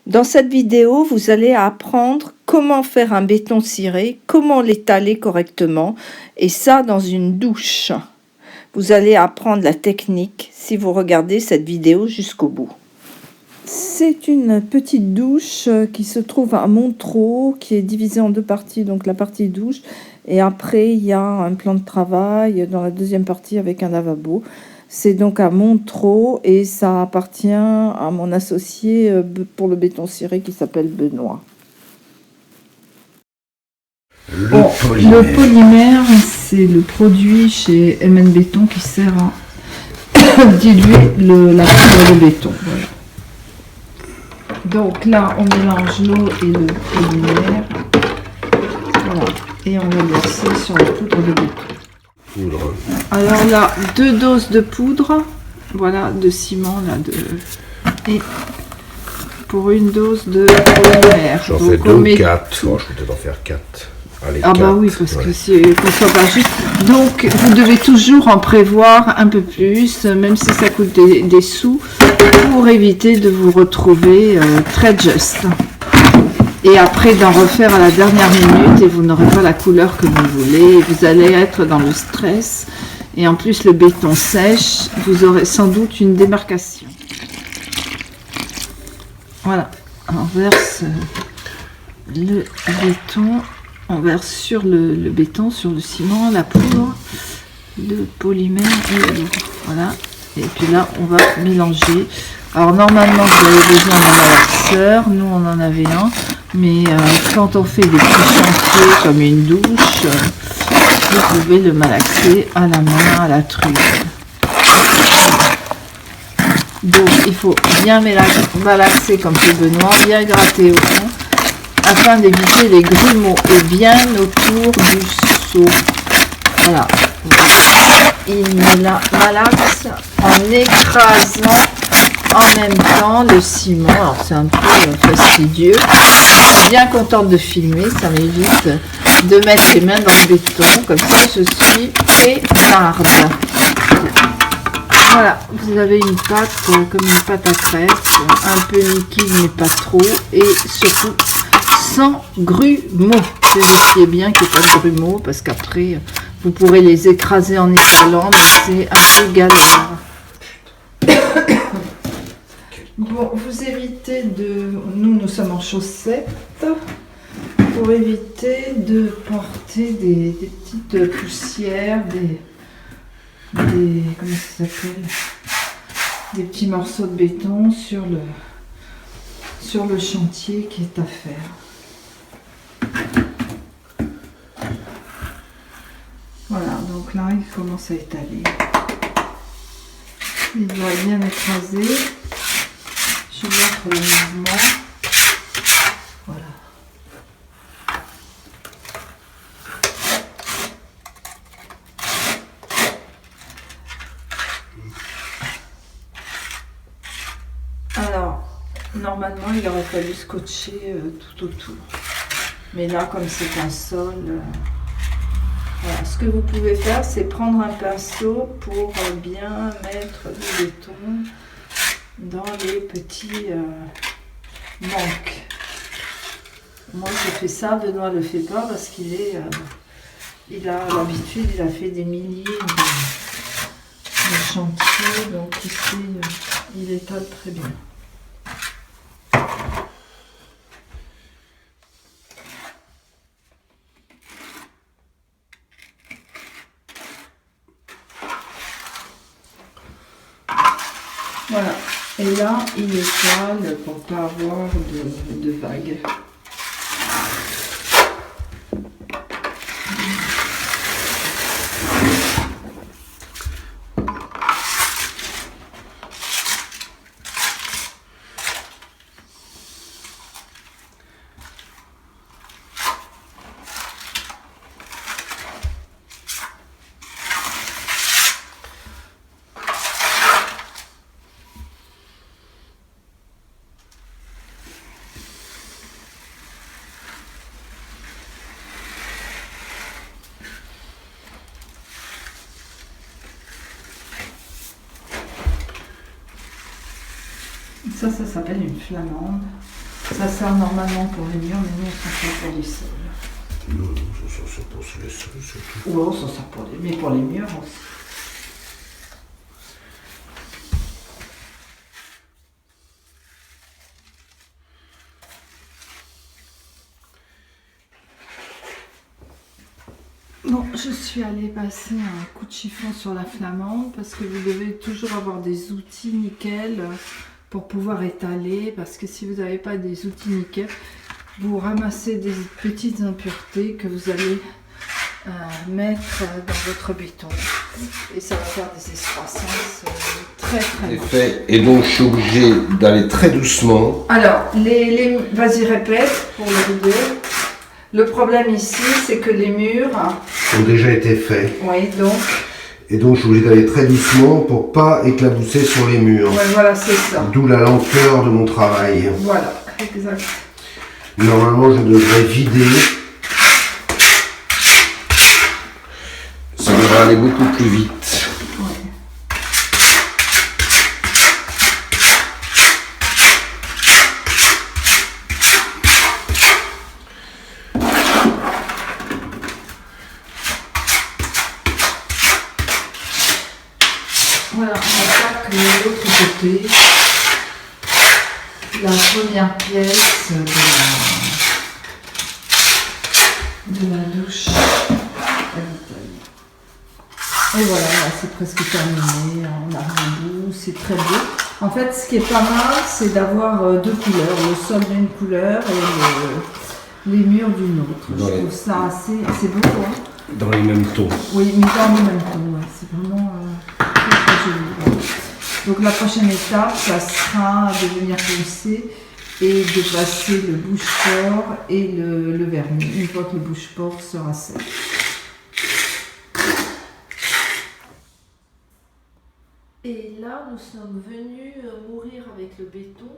Dans cette vidéo, vous allez apprendre comment faire un béton ciré, comment l'étaler correctement, et ça dans une douche. Vous allez apprendre la technique si vous regardez cette vidéo jusqu'au bout. C'est une petite douche qui se trouve à Montereau, qui est divisée en deux parties, donc la partie douche, et après il y a un plan de travail dans la deuxième partie avec un lavabo. C'est donc à Montereau et ça appartient à mon associé pour le béton ciré qui s'appelle Benoît. Le polymère, c'est le produit chez MN Béton qui sert à diluer la poudre de béton. Voilà. Donc là, on mélange l'eau et le polymère. Voilà. Et on va verser sur la poudre de béton. Poudre. Alors là, 2 doses de poudre, voilà, de ciment là, et pour une dose de polymère. J'en fais 2 ou 4. Oh, je peux peut-être en faire 4. Allez, ah 4. Bah oui, parce que si qu'on soit pas juste. Donc vous devez toujours en prévoir un peu plus, même si ça coûte des sous, pour éviter de vous retrouver très juste. Et après d'en refaire à la dernière minute et vous n'aurez pas la couleur que vous voulez. Et vous allez être dans le stress. Et en plus le béton sèche, vous aurez sans doute une démarcation. Voilà, on verse le béton, on verse sur le béton, sur le ciment, la poudre, le polymère et l'eau. Voilà, et puis là on va mélanger. Alors normalement vous avez besoin d'un malaxeur, nous on en avait un, mais quand on fait des petits chantiers comme une douche, vous pouvez le malaxer à la main, à la truffe. Donc il faut bien malaxer comme fait Benoît, bien gratter au fond, afin d'éviter les grumeaux et bien autour du seau. Voilà. Il malaxe en écrasant en même temps le ciment. Alors c'est un peu fastidieux. Je suis bien contente de filmer, ça m'évite de mettre les mains dans le béton. Comme ça je suis peinarde. Voilà, vous avez une pâte comme une pâte à crêpes, un peu liquide mais pas trop, et surtout sans grumeaux. Vérifiez bien qu'il n'y ait pas de grumeaux parce qu'après vous pourrez les écraser en étalant, mais c'est un peu galère. Bon, vous évitez de... Nous sommes en chaussettes, pour éviter de porter des petites poussières, comment ça s'appelle, des petits morceaux de béton sur le chantier qui est à faire. Voilà, donc là il commence à étaler. Il doit bien écraser. Je montre le mouvement. Voilà. Alors, normalement, il aurait fallu scotcher tout autour. Mais là, comme c'est un sol, voilà. Ce que vous pouvez faire, c'est prendre un pinceau pour bien mettre du béton dans les petits manques. Moi, je fais ça, Benoît ne le fait pas parce qu'il il a l'habitude, il a fait des milliers de chantiers, donc ici, il étale très bien. Voilà, et là, il étale pour ne pas avoir de vagues. Ça s'appelle une flamande. Ça sert normalement pour les murs, mais nous on s'en sert pour les sols. Non, non, ça sert pour les sols surtout. Ouais, ça sert pour les... mais pour les murs aussi. Bon, je suis allée passer un coup de chiffon sur la flamande parce que vous devez toujours avoir des outils nickel pour pouvoir étaler, parce que si vous n'avez pas des outils nickel, vous ramassez des petites impuretés que vous allez mettre dans votre béton et ça va faire des excroissances très très moches. Et donc je suis obligé d'aller très doucement. Alors, vas-y répète pour le vidéo. Le problème ici, c'est que les murs Ont déjà été faits. oui, donc. Et donc je suis obligé d'aller très doucement pour pas éclabousser sur les murs. Ouais, voilà, c'est ça. D'où la lenteur de mon travail. Voilà, exact. Normalement je devrais vider. Ça devrait aller beaucoup plus vite. Ouais. Voilà, on attaque de l'autre côté. La première pièce de la douche. Et voilà, là, c'est presque terminé. On arrive au bout, c'est très beau. En fait, ce qui est pas mal, c'est d'avoir deux couleurs, le sol d'une couleur et les murs d'une autre. Je trouve ça assez beau, hein. Dans les mêmes tons. Oui, mais dans le même temps, ouais. C'est vraiment très, très joli. Ouais. Donc la prochaine étape, ça sera de venir poncer et de passer le bouche-port et le vernis, une fois que le bouche-port sera sec. Et là, nous sommes venus mourir avec le béton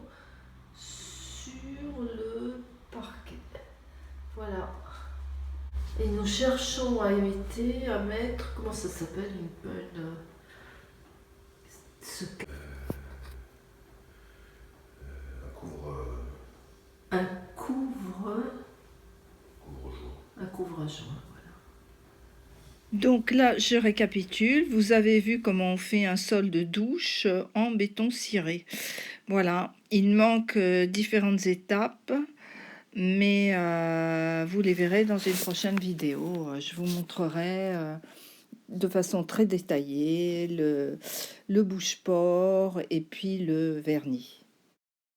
sur le parquet. Voilà. Et nous cherchons à éviter, à mettre, comment ça s'appelle, un couvre-joint, voilà. Donc là, je récapitule. Vous avez vu comment on fait un sol de douche en béton ciré. Voilà, il manque différentes étapes, mais vous les verrez dans une prochaine vidéo. Je vous montrerai de façon très détaillée le bouche-port et puis le vernis.